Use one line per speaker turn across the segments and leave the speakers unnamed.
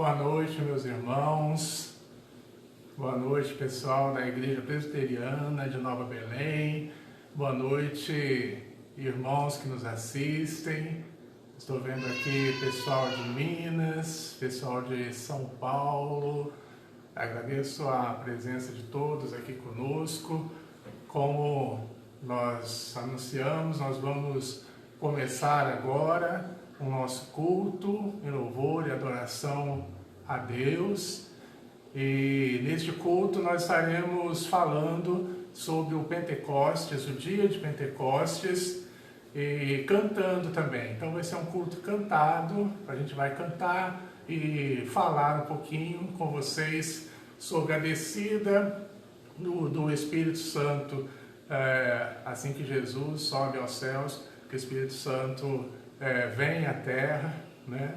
Boa noite, meus irmãos. Boa noite, pessoal da Igreja Presbiteriana de Nova Belém. Boa noite, irmãos que nos assistem. Estou vendo aqui pessoal de Minas, pessoal de São Paulo. Agradeço a presença de todos aqui conosco. Como nós anunciamos, nós vamos começar agora o nosso culto em louvor e adoração a Deus. E neste culto nós estaremos falando sobre o Pentecostes, o dia de Pentecostes, e cantando também. Então vai ser um culto cantado, a gente vai cantar e falar um pouquinho com vocês sobre a descida do Espírito Santo, assim que Jesus sobe aos céus, que o Espírito Santo vem à terra, né?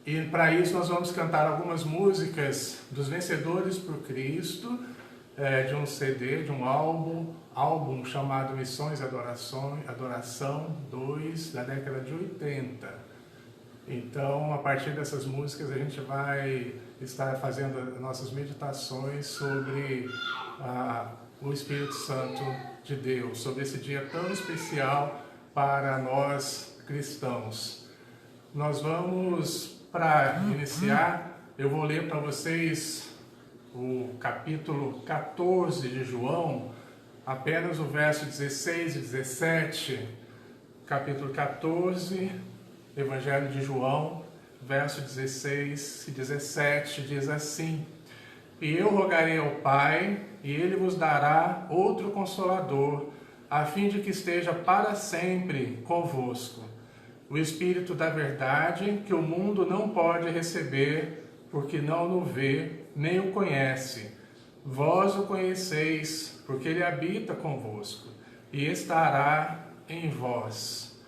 E para isso nós vamos cantar algumas músicas dos Vencedores por Cristo, de um CD, de um álbum chamado Missões e Adoração 2, da década de 80. Então, a partir dessas músicas, a gente vai estar fazendo nossas meditações sobre o Espírito Santo de Deus, sobre esse dia tão especial para nós cristãos. Nós vamos, para iniciar, eu vou ler para vocês o capítulo 14 de João, apenas o verso 16 e 17, capítulo 14, Evangelho de João, verso 16 e 17, diz assim: E eu rogarei ao Pai, e Ele vos dará outro Consolador, a fim de que esteja para sempre convosco. O Espírito da verdade, que o mundo não pode receber, porque não o vê, nem o conhece. Vós o conheceis, porque Ele habita convosco, e estará em vós.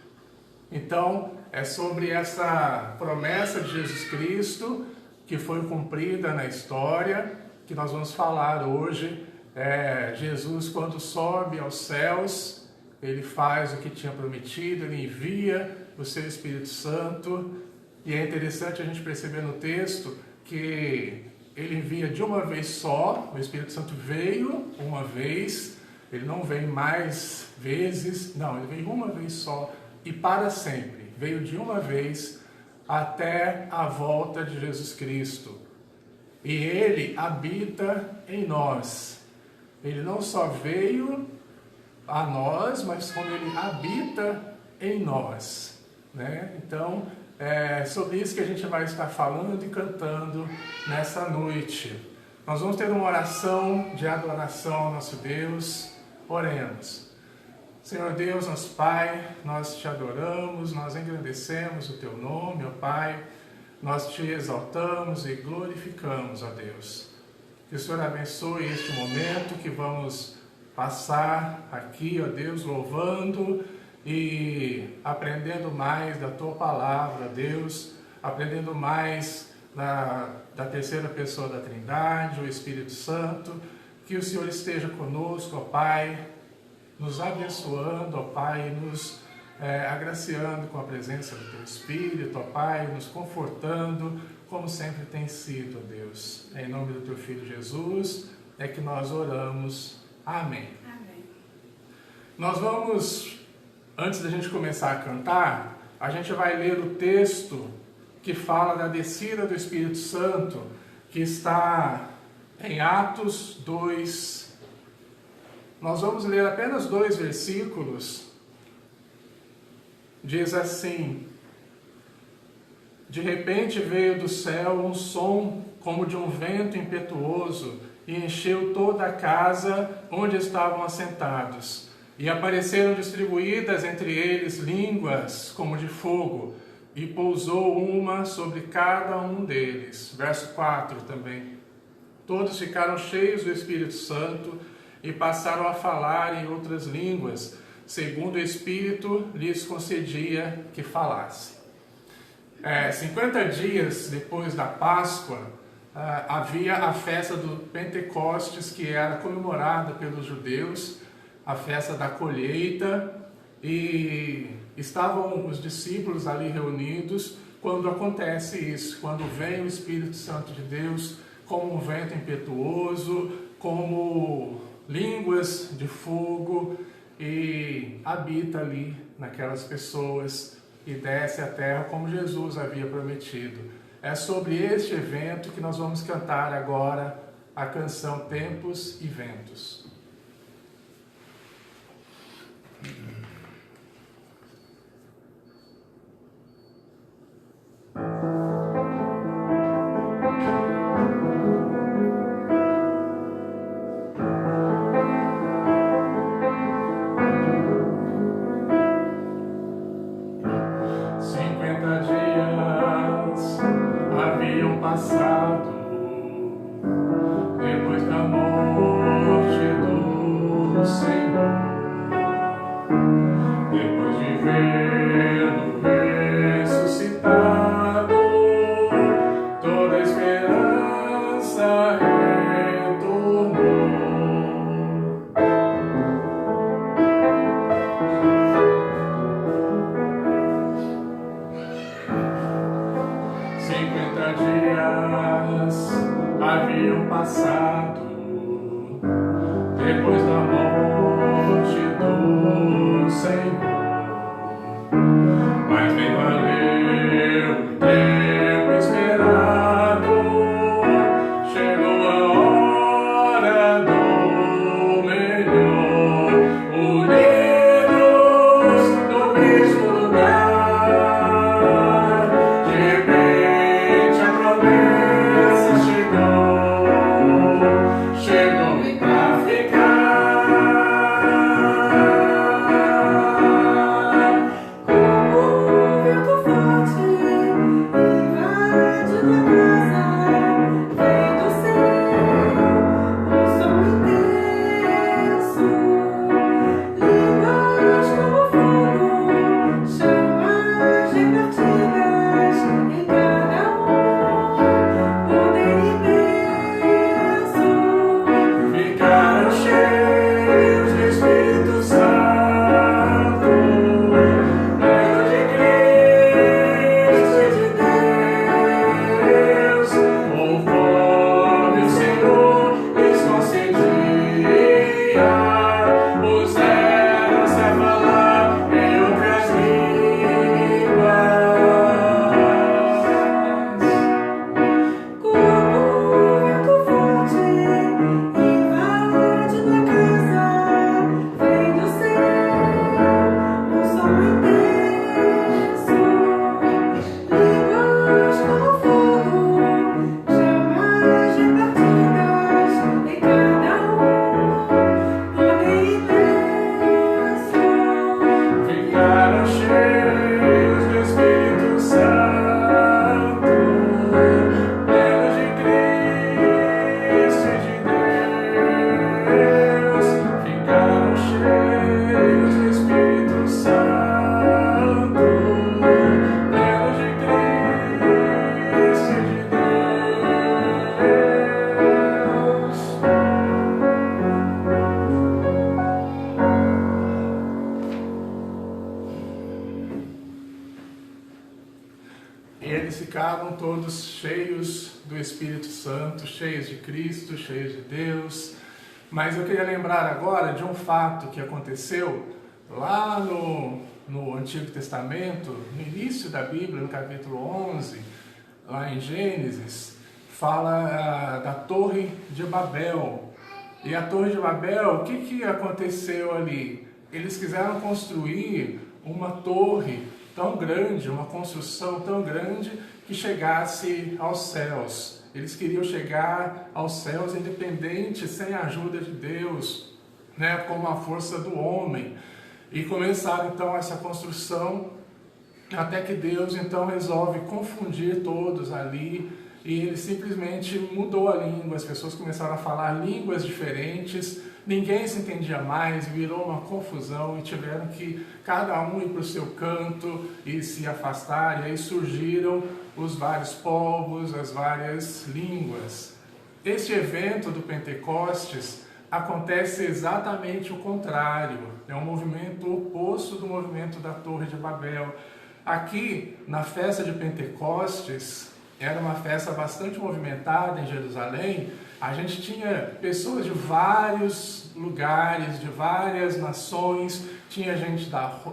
Então, é sobre essa promessa de Jesus Cristo, que foi cumprida na história, que nós vamos falar hoje. Jesus, quando sobe aos céus, Ele faz o que tinha prometido, Ele envia o seu Espírito Santo, e é interessante a gente perceber no texto que Ele envia de uma vez só. O Espírito Santo veio uma vez, Ele não vem mais vezes, não, Ele veio uma vez só e para sempre. Veio de uma vez até a volta de Jesus Cristo. E Ele habita em nós. Ele não só veio a nós, mas como Ele habita em nós, né? Então, é sobre isso que a gente vai estar falando e cantando nessa noite. Nós vamos ter uma oração de adoração ao nosso Deus. Oremos. Senhor Deus, nosso Pai, nós te adoramos, nós engrandecemos o teu nome, ó Pai. Nós te exaltamos e glorificamos, ó Deus. Que o Senhor abençoe este momento que vamos passar aqui, ó Deus, louvando e aprendendo mais da Tua Palavra, Deus, aprendendo mais da terceira pessoa da Trindade, o Espírito Santo. Que o Senhor esteja conosco, ó Pai, nos abençoando, ó Pai, nos agraciando com a presença do Teu Espírito, ó Pai, nos confortando, como sempre tem sido, ó Deus. Em nome do Teu Filho Jesus é que nós oramos. Amém. Amém. Nós vamos, antes da gente começar a cantar, a gente vai ler o texto que fala da descida do Espírito Santo, que está em Atos 2. Nós vamos ler apenas 2 versículos. Diz assim: De repente veio do céu um som como de um vento impetuoso e encheu toda a casa onde estavam assentados. E apareceram distribuídas entre eles línguas como de fogo, e pousou uma sobre cada um deles. Verso 4 também. Todos ficaram cheios do Espírito Santo e passaram a falar em outras línguas, segundo o Espírito lhes concedia que falasse. 50 dias depois da Páscoa, havia a festa do Pentecostes, que era comemorada pelos judeus, a festa da colheita, e estavam os discípulos ali reunidos, quando acontece isso, quando vem o Espírito Santo de Deus como um vento impetuoso, como línguas de fogo, e habita ali naquelas pessoas e desce à terra como Jesus havia prometido. É sobre este evento que nós vamos cantar agora a canção Tempos e Ventos. Eles ficavam todos cheios do Espírito Santo, cheios de Cristo, cheios de Deus. Mas eu queria lembrar agora de um fato que aconteceu lá no Antigo Testamento, no início da Bíblia, no capítulo 11, lá em Gênesis, fala da Torre de Babel. E a Torre de Babel, o que aconteceu ali? Eles quiseram construir uma torre tão grande, uma construção tão grande que chegasse aos céus. Eles queriam chegar aos céus independente, sem a ajuda de Deus, né, com a força do homem. E começaram então essa construção, até que Deus então resolve confundir todos ali, e ele simplesmente mudou a língua, as pessoas começaram a falar línguas diferentes, ninguém se entendia mais, virou uma confusão e tiveram que cada um ir para o seu canto e se afastar, e aí surgiram os vários povos, as várias línguas. Este evento do Pentecostes acontece exatamente o contrário, é um movimento oposto do movimento da Torre de Babel. Aqui, na festa de Pentecostes, era uma festa bastante movimentada em Jerusalém. A gente tinha pessoas de vários lugares, de várias nações. Tinha gente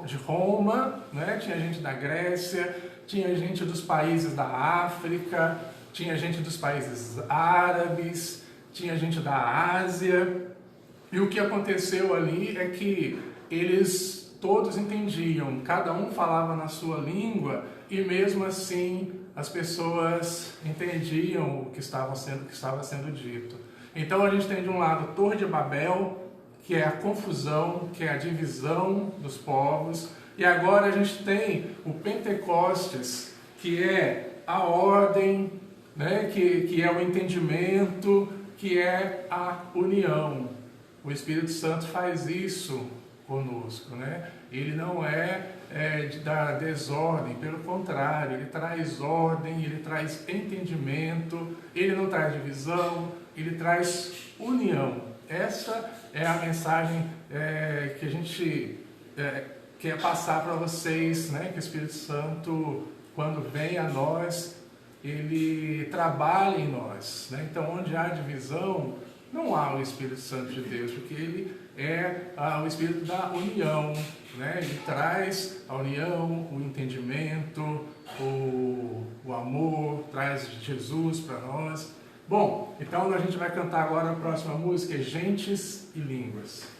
de Roma, né? Tinha gente da Grécia, tinha gente dos países da África, tinha gente dos países árabes, tinha gente da Ásia. E o que aconteceu ali é que eles todos entendiam, cada um falava na sua língua, e mesmo assim as pessoas entendiam o que estava sendo dito. Então a gente tem de um lado a Torre de Babel, que é a confusão, que é a divisão dos povos, e agora a gente tem o Pentecostes, que é a ordem, né? que é o entendimento, que é a união. O Espírito Santo faz isso conosco, né? Ele não é da desordem, pelo contrário, ele traz ordem, ele traz entendimento, ele não traz divisão, ele traz união. Essa é a mensagem que a gente quer passar para vocês, né? Que o Espírito Santo, quando vem a nós, ele trabalha em nós, né? Então, onde há divisão, não há o Espírito Santo de Deus, porque ele é o Espírito da união, né? Ele traz a união, o entendimento, o amor, traz Jesus para nós. Bom, então a gente vai cantar agora a próxima música, Gentes e Línguas.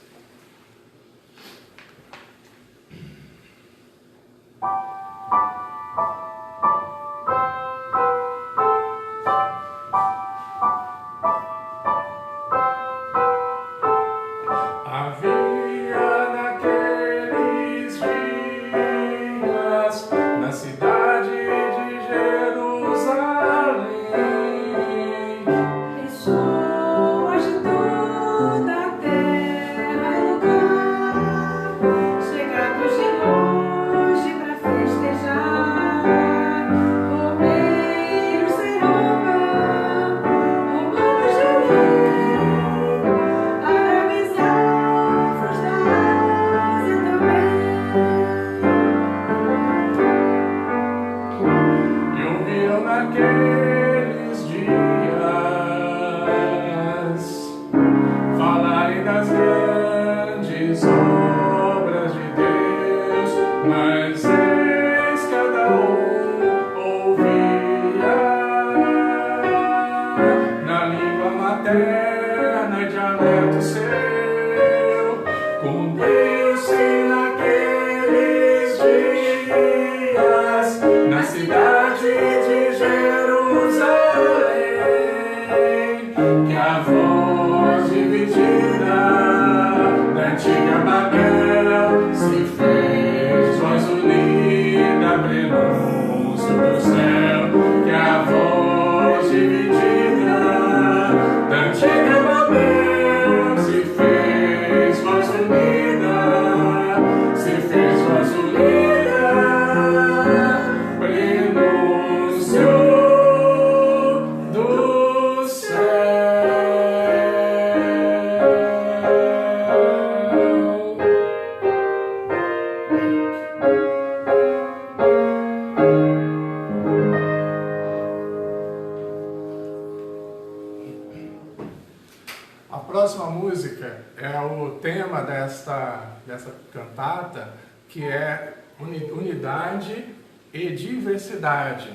Dessa cantata, que é unidade e diversidade.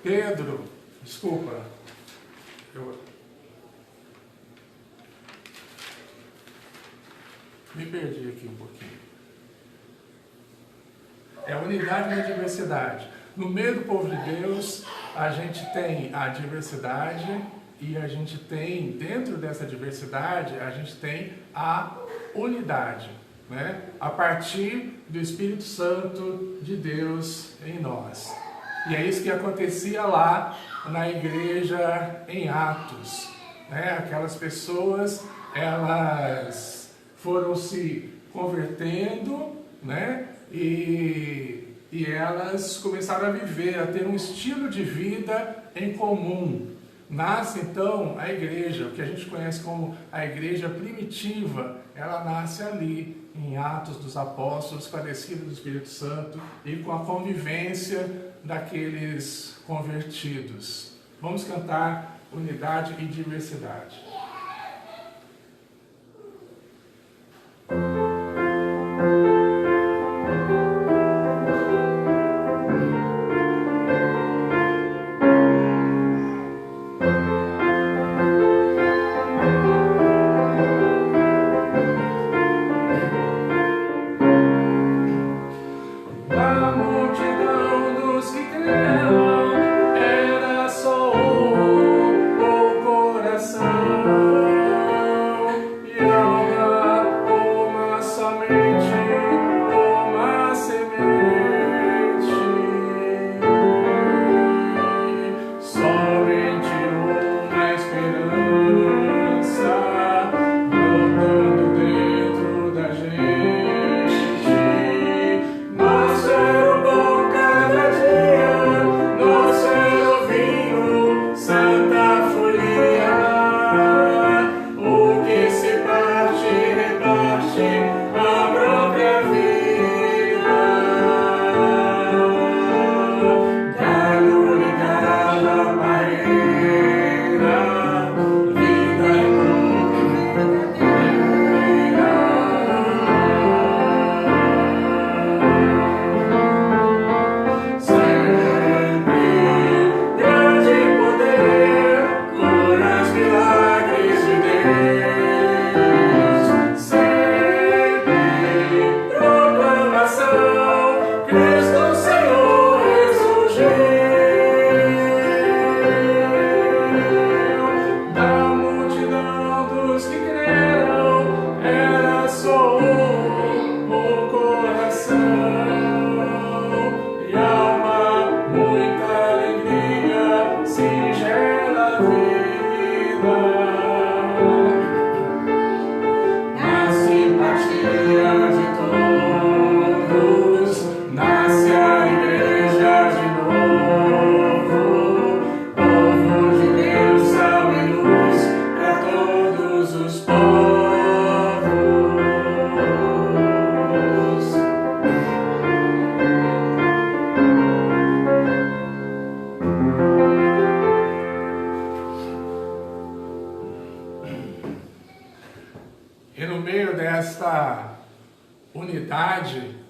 Pedro, desculpa, eu me perdi aqui um pouquinho. É unidade e diversidade. No meio do povo de Deus, a gente tem a diversidade. E a gente tem, dentro dessa diversidade, a gente tem a unidade, né? A partir do Espírito Santo de Deus em nós. E é isso que acontecia lá na igreja em Atos, né? Aquelas pessoas, elas foram se convertendo, né? E elas começaram a viver, a ter um estilo de vida em comum. Nasce então a igreja, o que a gente conhece como a igreja primitiva, ela nasce ali. em Atos dos Apóstolos, com a descida do Espírito Santo e com a convivência daqueles convertidos. Vamos cantar unidade e diversidade.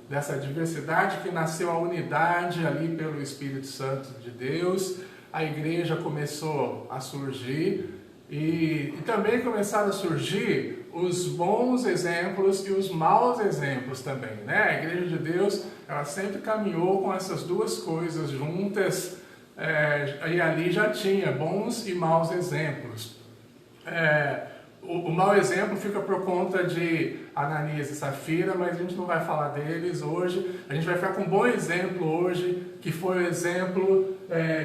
Dessa diversidade que nasceu a unidade ali pelo Espírito Santo de Deus, a igreja começou a surgir e também começaram a surgir os bons exemplos e os maus exemplos também, né? A igreja de Deus, ela sempre caminhou com essas duas coisas juntas, e ali já tinha bons e maus exemplos. O mau exemplo fica por conta de Ananias e Safira, mas a gente não vai falar deles hoje. A gente vai ficar com um bom exemplo hoje, que foi o exemplo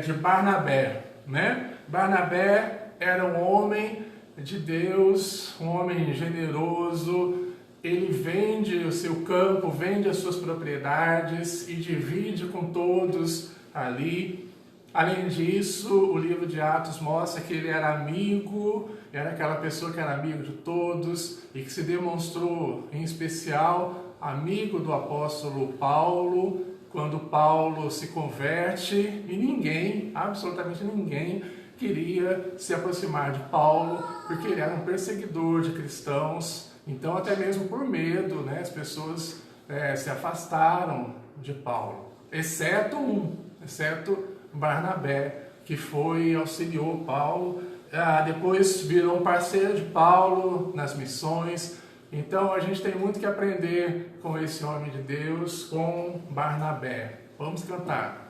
de Barnabé, né? Barnabé era um homem de Deus, um homem generoso. Ele vende o seu campo, vende as suas propriedades e divide com todos ali. Além disso, o livro de Atos mostra que ele era amigo, era aquela pessoa que era amigo de todos e que se demonstrou, em especial, amigo do apóstolo Paulo, quando Paulo se converte e ninguém, absolutamente ninguém, queria se aproximar de Paulo, porque ele era um perseguidor de cristãos. Então, até mesmo por medo, né, as pessoas se afastaram de Paulo, exceto Barnabé, que auxiliou Paulo, depois virou um parceiro de Paulo nas missões. Então a gente tem muito que aprender com esse homem de Deus, com Barnabé. Vamos cantar.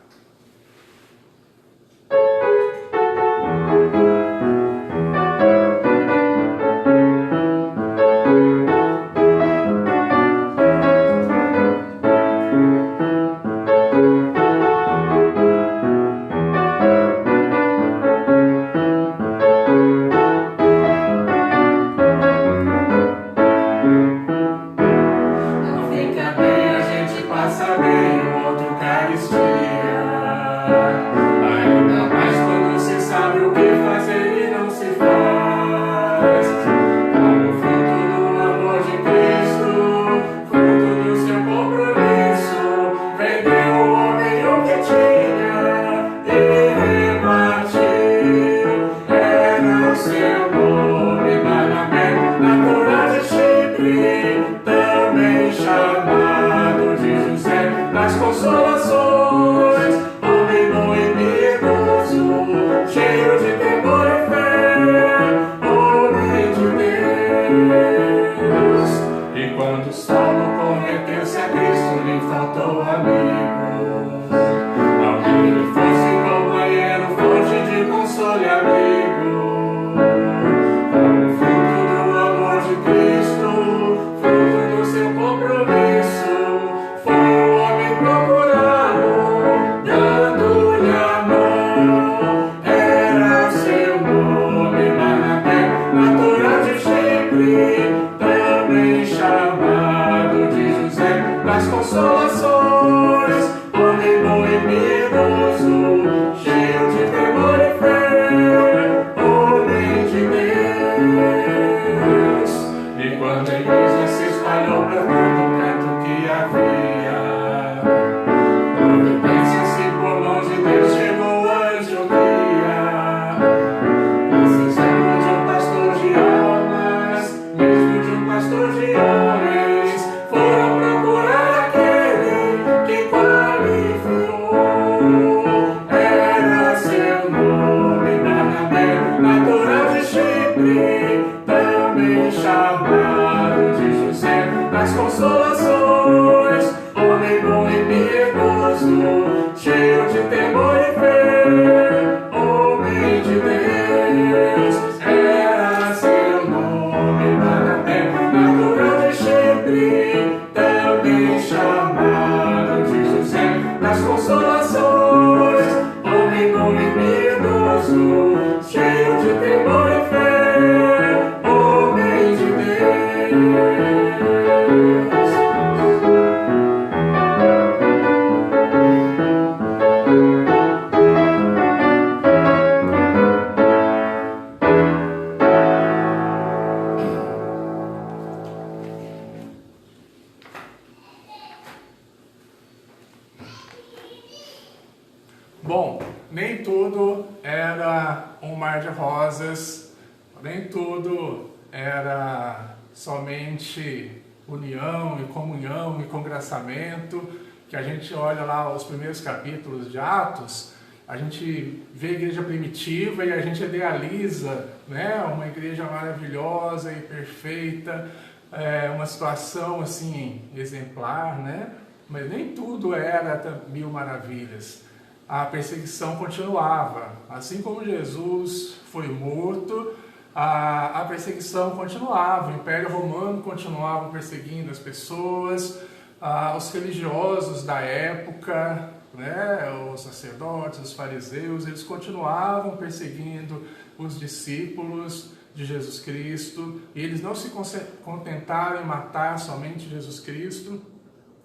Bom, nem tudo era um mar de rosas, nem tudo era somente união e comunhão e congraçamento, que a gente olha lá os primeiros capítulos de Atos, a gente vê a igreja primitiva e a gente idealiza, né, uma igreja maravilhosa e perfeita, uma situação assim exemplar, né? Mas nem tudo era mil maravilhas. A perseguição continuava. Assim como Jesus foi morto, a perseguição continuava. O Império Romano continuava perseguindo as pessoas, os religiosos da época, né, os sacerdotes, os fariseus, eles continuavam perseguindo os discípulos de Jesus Cristo, e eles não se contentaram em matar somente Jesus Cristo,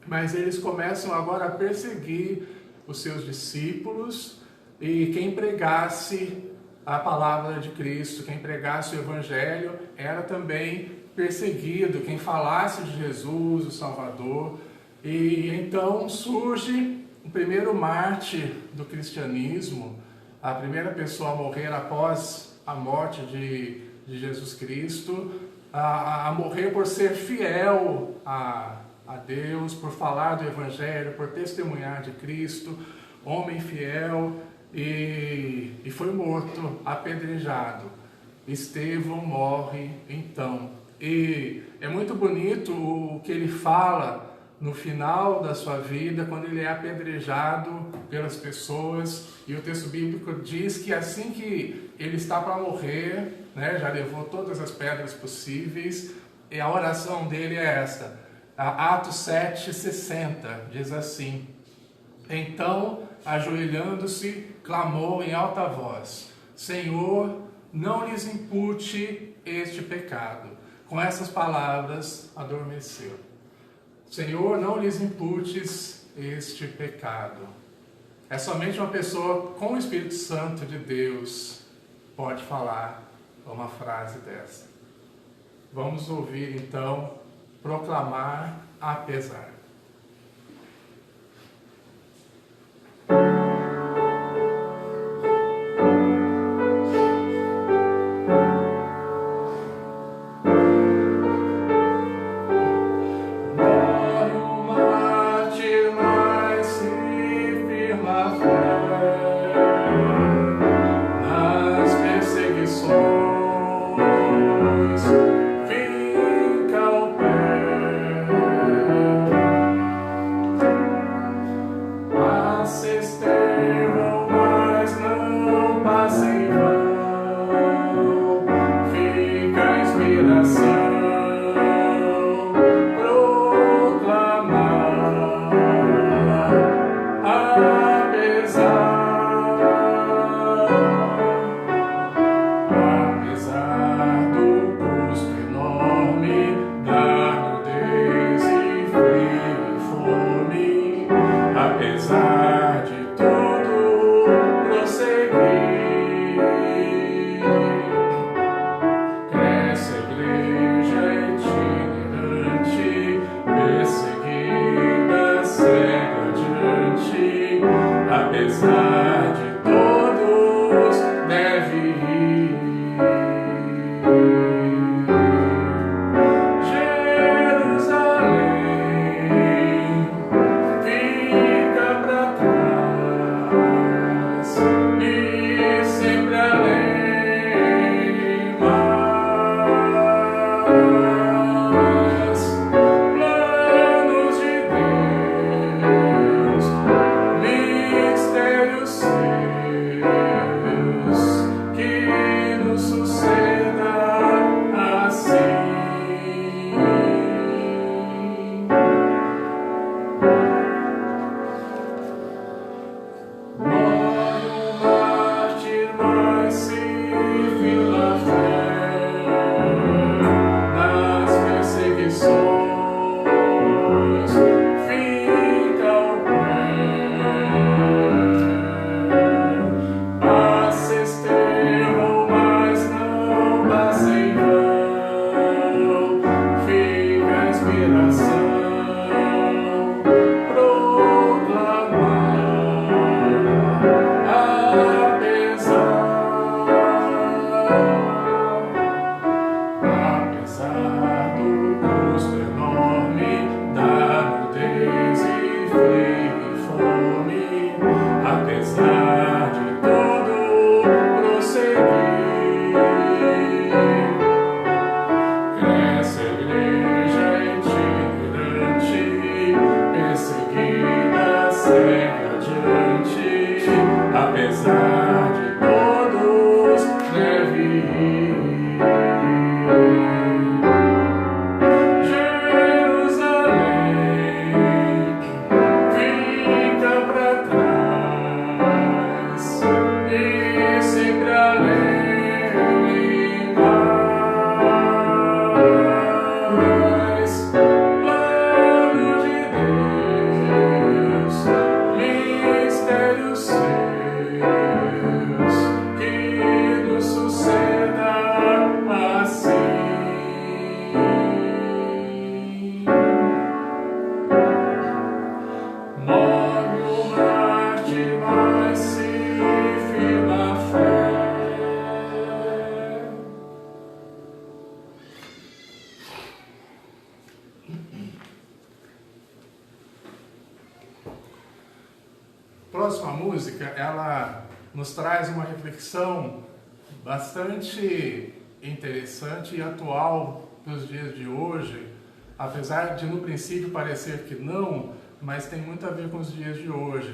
mas eles começam agora a perseguir os seus discípulos, e quem pregasse a palavra de Cristo, quem pregasse o Evangelho, era também perseguido, quem falasse de Jesus, o Salvador. E então surge o primeiro mártir do cristianismo, a primeira pessoa a morrer após a morte de Jesus Cristo, a morrer por ser fiel a Deus, por falar do Evangelho, por testemunhar de Cristo, homem fiel, e foi morto, apedrejado. Estevão morre então. E é muito bonito o que ele fala no final da sua vida, quando ele é apedrejado pelas pessoas, e o texto bíblico diz que assim que ele está para morrer, né, já levou todas as pedras possíveis, e a oração dele é esta, Atos 7,60, diz assim: então, ajoelhando-se, clamou em alta voz: Senhor, não lhes impute este pecado. Com essas palavras, adormeceu. Senhor, não lhes imputes este pecado. É somente uma pessoa com o Espírito Santo de Deus pode falar uma frase dessa. Vamos ouvir então, proclamar apesar. Deus, próxima música, ela nos traz uma reflexão bastante interessante e atual para os dias de hoje, apesar de no princípio parecer que não, mas tem muito a ver com os dias de hoje.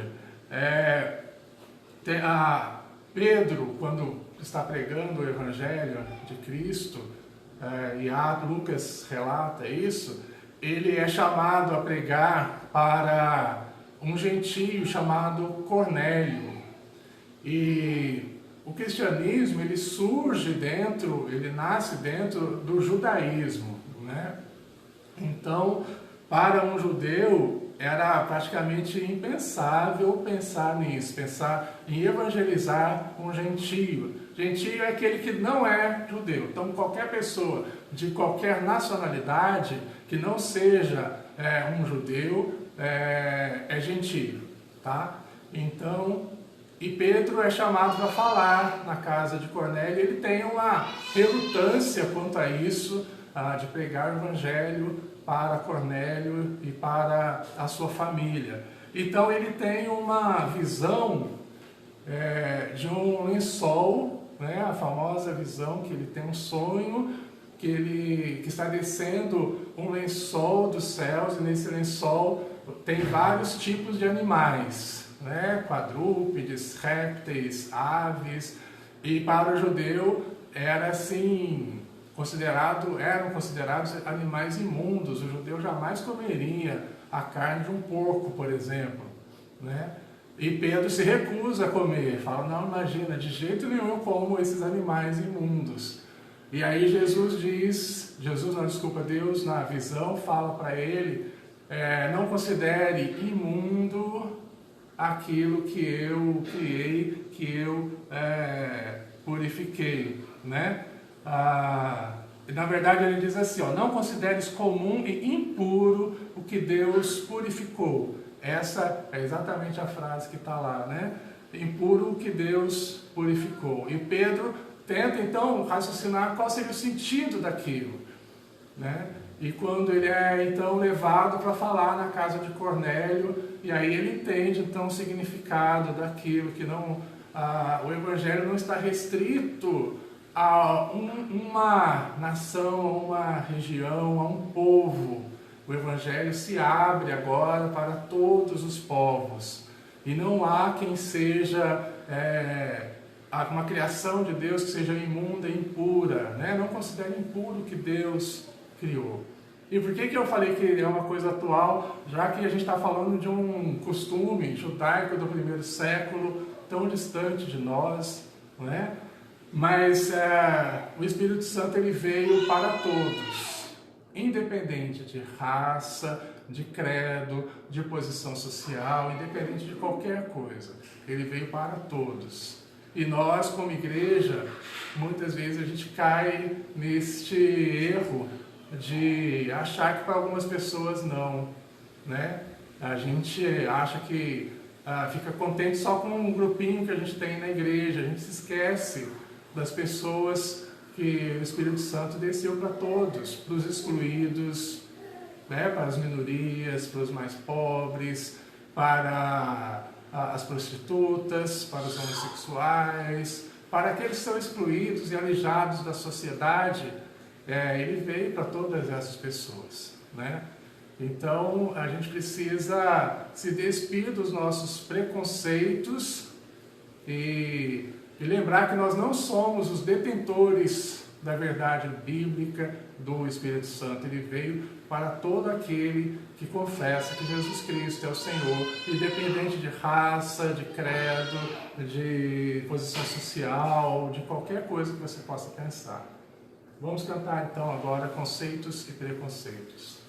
Pedro, quando está pregando o Evangelho de Cristo, e Lucas relata isso, ele é chamado a pregar para um gentio chamado Cornélio. E o cristianismo, ele nasce dentro do judaísmo, né? Então, para um judeu, era praticamente impensável pensar nisso, pensar em evangelizar um gentio. Gentio é aquele que não é judeu. Então, qualquer pessoa de qualquer nacionalidade que não seja um judeu é gentio, tá? Então, e Pedro é chamado para falar na casa de Cornélio. Ele tem uma relutância quanto a isso, de pregar o evangelho para Cornélio e para a sua família. Então ele tem uma visão de um lençol, né? A famosa visão que ele tem um sonho, que está descendo um lençol dos céus, e nesse lençol tem vários tipos de animais, né? Quadrúpedes, répteis, aves, e para o judeu eram considerados animais imundos. O judeu jamais comeria a carne de um porco, por exemplo, né? E Pedro se recusa a comer, fala, não, imagina, de jeito nenhum eu como esses animais imundos. E aí Deus na visão fala para ele, não considere imundo aquilo que eu criei, que eu purifiquei, né? Na verdade ele diz assim, não consideres comum e impuro o que Deus purificou. Essa é exatamente a frase que está lá, né? Impuro o que Deus purificou. E Pedro tenta então raciocinar qual seria o sentido daquilo, né? E quando ele é então levado para falar na casa de Cornélio, e aí ele entende então o significado daquilo, que não, o evangelho não está restrito a uma nação, a uma região, a um povo. O evangelho se abre agora para todos os povos. E não há quem seja uma criação de Deus que seja imunda e impura, né? Não considere impuro o que Deus criou. E por que eu falei que é uma coisa atual? Já que a gente está falando de um costume judaico do primeiro século, tão distante de nós, não é? Mas o Espírito Santo ele veio para todos, independente de raça, de credo, de posição social, independente de qualquer coisa. Ele veio para todos. E nós, como igreja, muitas vezes a gente cai neste erro de achar que para algumas pessoas não, né? A gente acha que fica contente só com um grupinho que a gente tem na igreja, a gente se esquece das pessoas que o Espírito Santo desceu para todos, para os excluídos, né? Para as minorias, para os mais pobres, para as prostitutas, para os homossexuais, para aqueles que são excluídos e alijados da sociedade. Ele veio para todas essas pessoas, né? Então a gente precisa se despir dos nossos preconceitos e lembrar que nós não somos os detentores da verdade bíblica do Espírito Santo. Ele veio para todo aquele que confessa que Jesus Cristo é o Senhor, independente de raça, de credo, de posição social, de qualquer coisa que você possa pensar. Vamos cantar então agora Conceitos e Preconceitos.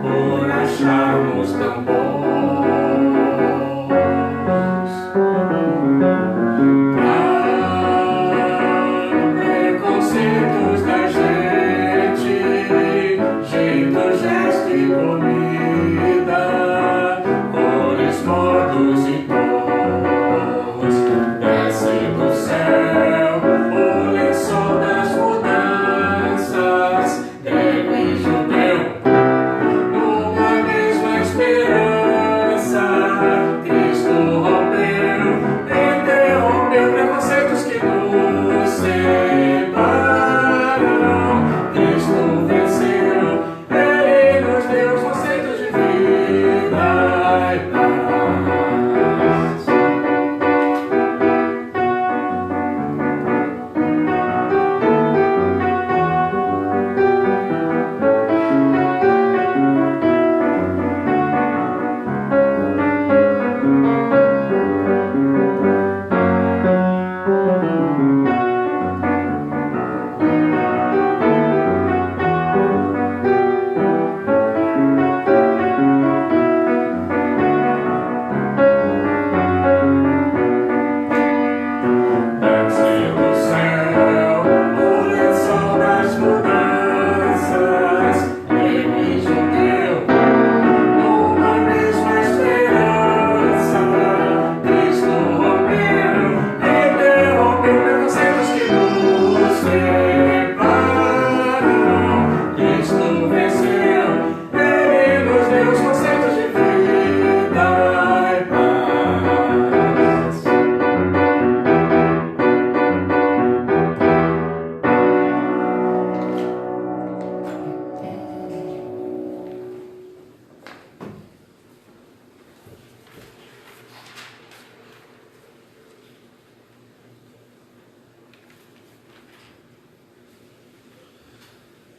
Por acharmos tão bom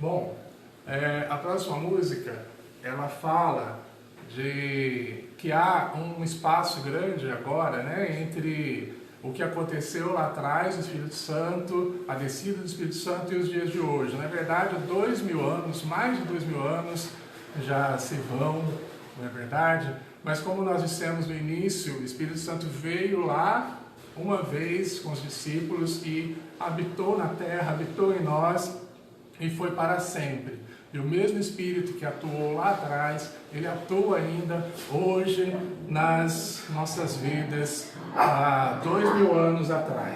Bom, a próxima música, ela fala de que há um espaço grande agora, né, entre o que aconteceu lá atrás, o Espírito Santo, a descida do Espírito Santo e os dias de hoje. Na verdade, 2000 anos, mais de 2000 anos já se vão, não é verdade? Mas como nós dissemos no início, o Espírito Santo veio lá uma vez com os discípulos e habitou na terra, habitou em nós e foi para sempre. E o mesmo Espírito que atuou lá atrás, ele atua ainda hoje nas nossas vidas, há 2000 anos atrás.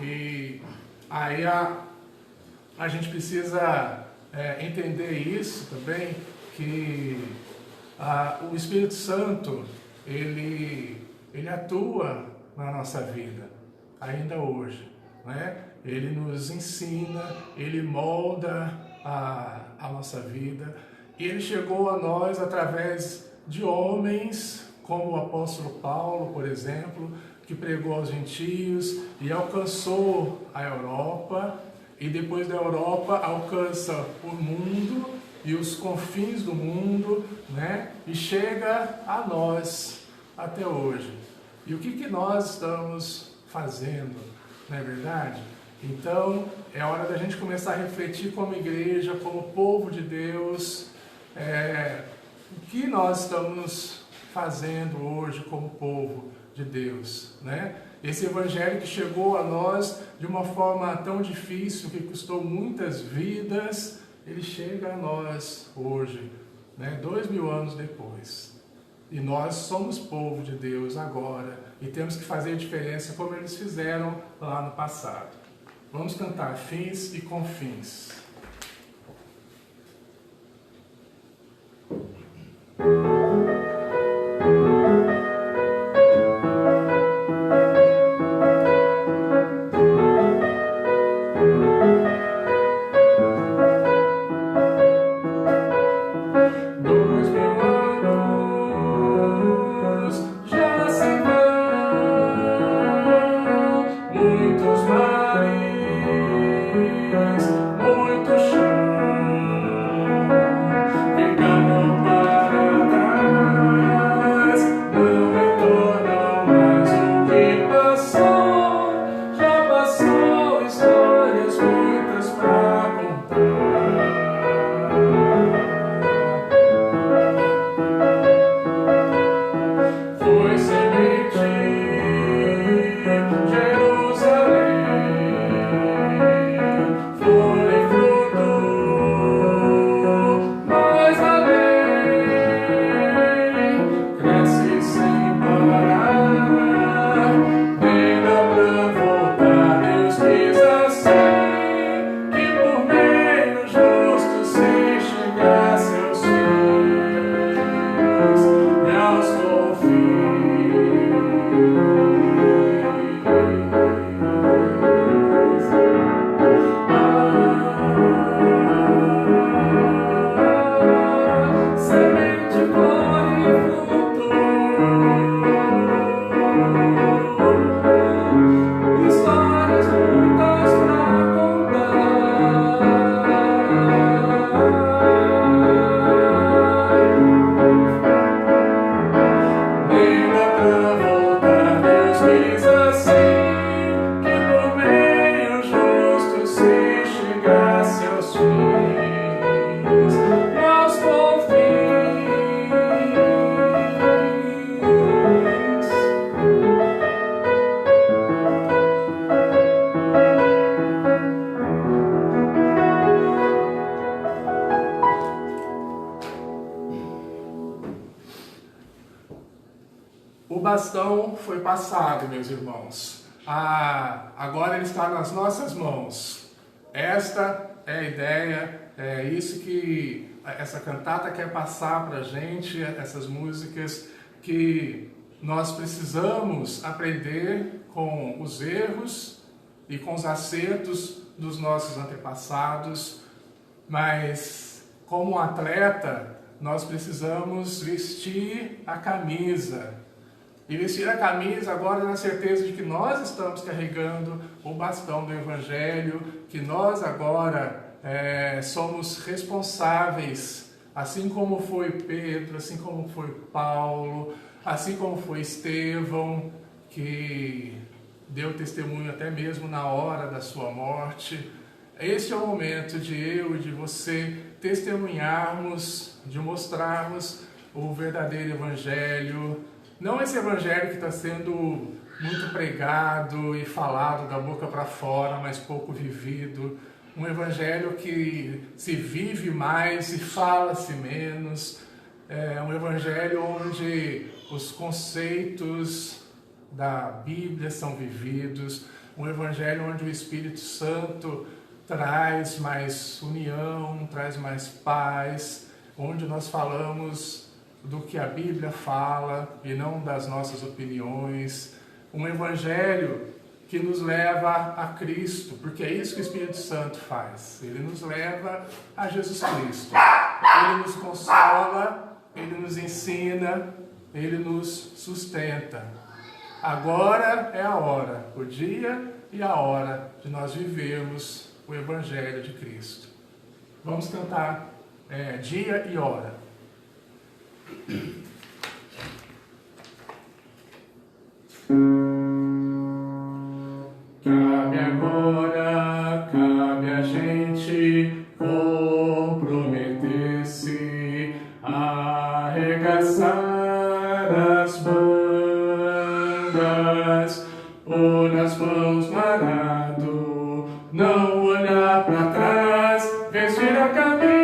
E aí a gente precisa entender isso também, que o Espírito Santo, ele atua na nossa vida, ainda hoje, né? Ele nos ensina, ele molda a nossa vida, e ele chegou a nós através de homens, como o apóstolo Paulo, por exemplo, que pregou aos gentios e alcançou a Europa, e depois da Europa alcança o mundo e os confins do mundo, né? E chega a nós até hoje. E o que nós estamos fazendo, não é verdade? Então, é hora da gente começar a refletir como igreja, como povo de Deus, o que nós estamos fazendo hoje como povo de Deus, né? Esse evangelho que chegou a nós de uma forma tão difícil, que custou muitas vidas, ele chega a nós hoje, né? 2000 anos depois. E nós somos povo de Deus agora, e temos que fazer a diferença como eles fizeram lá no passado. Vamos cantar Fins e Confins. O bastão foi passado, meus irmãos. Agora ele está nas nossas mãos. Esta é a ideia, é isso que essa cantata quer passar para a gente, essas músicas, que nós precisamos aprender com os erros e com os acertos dos nossos antepassados, mas como atleta nós precisamos vestir a camisa. E vestir a camisa agora na certeza de que nós estamos carregando o bastão do Evangelho, que nós agora somos responsáveis, assim como foi Pedro, assim como foi Paulo, assim como foi Estevão, que deu testemunho até mesmo na hora da sua morte. Este é o momento de eu e de você testemunharmos, de mostrarmos o verdadeiro Evangelho, não esse Evangelho que está sendo muito pregado e falado da boca para fora, mas pouco vivido, um Evangelho que se vive mais e fala-se menos, um Evangelho onde os conceitos da Bíblia são vividos, um Evangelho onde o Espírito Santo traz mais união, traz mais paz, onde nós falamos do que a Bíblia fala e não das nossas opiniões. Um Evangelho que nos leva a Cristo, porque é isso que o Espírito Santo faz. Ele nos leva a Jesus Cristo. Ele nos consola, Ele nos ensina, Ele nos sustenta. Agora é a hora, o dia e a hora de nós vivermos o Evangelho de Cristo. Vamos cantar dia e hora. Cabe agora, cabe a gente comprometer-se, arregaçar as mangas, pôr as mãos no arado, não olhar para trás, vestir a camisa.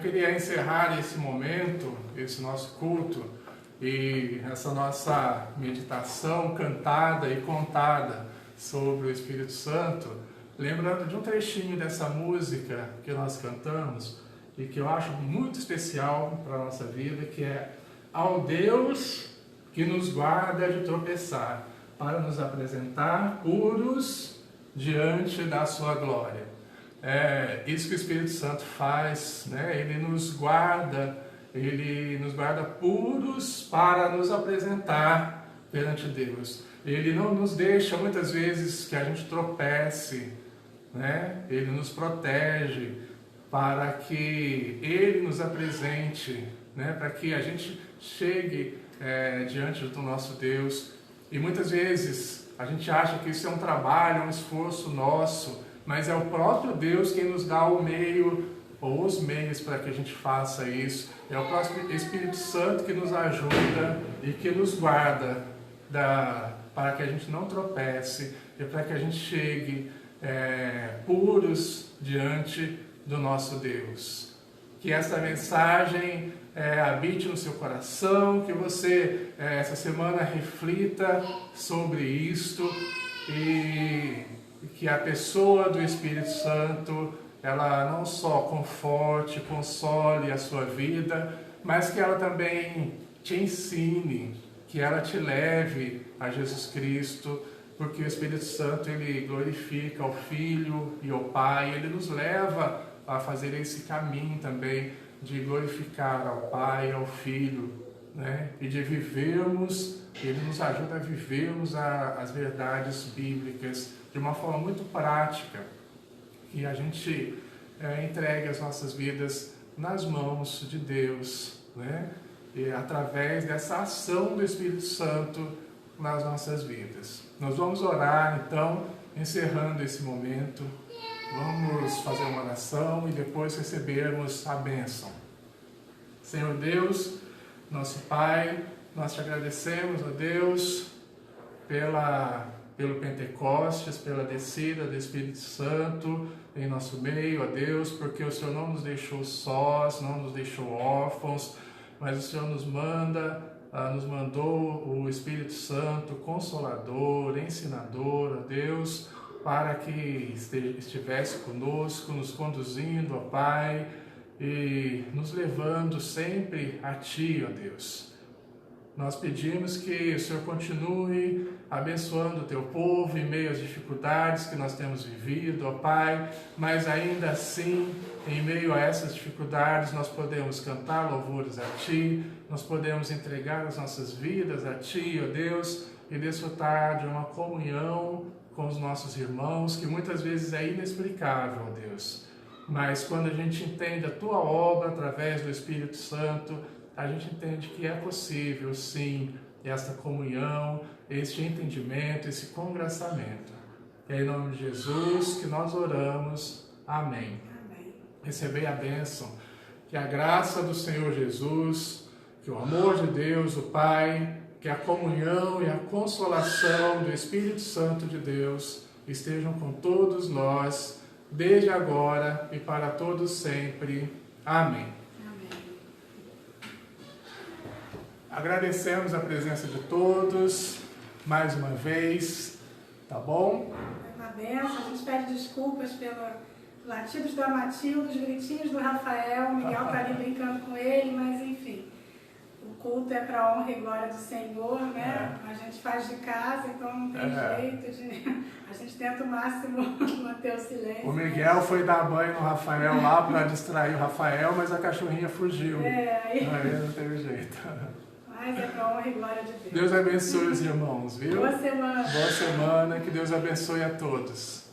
queria encerrar esse momento, esse nosso culto e essa nossa meditação cantada e contada sobre o Espírito Santo, lembrando de um trechinho dessa música que nós cantamos e que eu acho muito especial para a nossa vida, que é: ao Deus que nos guarda de tropeçar, para nos apresentar puros diante da sua glória. É isso que o Espírito Santo faz, né? Ele nos guarda puros para nos apresentar perante Deus. Ele não nos deixa muitas vezes que a gente tropece, né? Ele nos protege para que Ele nos apresente, né? Para que a gente chegue diante do nosso Deus. E muitas vezes a gente acha que isso é um trabalho, um esforço nosso, mas é o próprio Deus quem nos dá o meio ou os meios para que a gente faça isso. É o próprio Espírito Santo que nos ajuda e que nos guarda para que a gente não tropece e para que a gente chegue puros diante do nosso Deus. Que essa mensagem habite no seu coração, que você essa semana reflita sobre isto e que a pessoa do Espírito Santo, ela não só conforte, console a sua vida, mas que ela também te ensine, que ela te leve a Jesus Cristo, porque o Espírito Santo, ele glorifica ao Filho e ao Pai, ele nos leva a fazer esse caminho também de glorificar ao Pai e ao Filho, né? E de vivermos, ele nos ajuda a vivermos as verdades bíblicas de uma forma muito prática, que a gente entregue as nossas vidas nas mãos de Deus, né? E através dessa ação do Espírito Santo nas nossas vidas. Nós vamos orar, então, encerrando esse momento. Vamos fazer uma oração e depois recebermos a bênção. Senhor Deus, nosso Pai, nós te agradecemos, ó Deus, pelo Pentecostes, pela descida do Espírito Santo em nosso meio, ó Deus, porque o Senhor não nos deixou sós, não nos deixou órfãos, mas o Senhor nos mandou o Espírito Santo, Consolador, Ensinador, ó Deus, para que estivesse conosco, nos conduzindo, ó Pai, e nos levando sempre a Ti, ó Deus. Nós pedimos que o Senhor continue abençoando o Teu povo em meio às dificuldades que nós temos vivido, ó Pai, mas ainda assim, em meio a essas dificuldades, nós podemos cantar louvores a Ti, nós podemos entregar as nossas vidas a Ti, ó Deus, e desfrutar de uma comunhão com os nossos irmãos, que muitas vezes é inexplicável, ó Deus. Mas quando a gente entende a Tua obra através do Espírito Santo, a gente entende que é possível, sim, essa comunhão, este entendimento, esse congraçamento. É em nome de Jesus que nós oramos. Amém. Amém. Recebei a bênção. Que a graça do Senhor Jesus, que o amor de Deus, o Pai, que a comunhão e a consolação do Espírito Santo de Deus estejam com todos nós, desde agora e para todos sempre. Amém. Agradecemos a presença de todos, mais uma vez, tá bom?
É uma benção, a gente pede desculpas pelos latidos da Matilde, os gritinhos do Rafael, o Miguel está ali brincando com ele, mas enfim, o culto é para a honra e glória do Senhor, né? A gente faz de casa, então não tem jeito, a gente tenta o máximo manter o silêncio.
O Miguel foi dar banho no Rafael lá para distrair o Rafael, mas a cachorrinha fugiu. Aí não teve jeito.
Mas é para a honra e glória de Deus.
Deus abençoe os irmãos, viu?
Boa semana.
Boa semana, que Deus abençoe a todos.